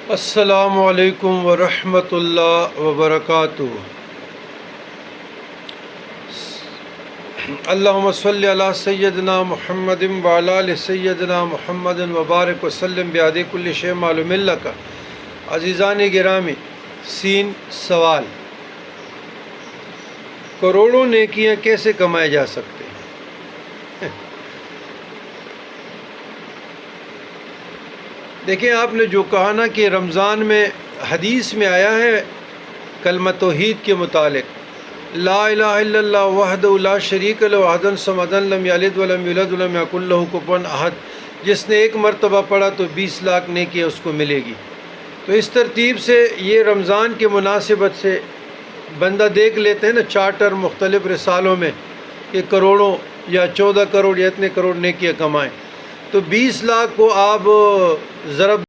السلام علیکم ورحمۃ اللہ وبرکاتہ۔ اللہم صلی علی سیدنا محمد وعلی آل سیدنا محمد وبارک وسلم بعدد کل شیء معلوم لک۔ عزیزان گرامی، سین سوال: کروڑوں نیکیاں کیسے کمائے جا سکتے ہیں؟ دیکھیں، آپ نے جو کہا نا کہ رمضان میں حدیث میں آیا ہے کلمہ توحید کے متعلق، لا الہ الا اللہ وحدہ لا شریک لہ احد الصمد لم یلد ولم یولد ولم یکن لہ کفوا احد، جس نے ایک مرتبہ پڑھا تو 20 لاکھ نیکیاں اس کو ملے گی۔ تو اس ترتیب سے یہ رمضان کے مناسبت سے بندہ دیکھ لیتے ہیں نا چارٹر مختلف رسالوں میں کہ کروڑوں یا 14 کروڑ یا اتنے کروڑ نیکیاں کمائیں، تو 20 لاکھ کو آپ ضرب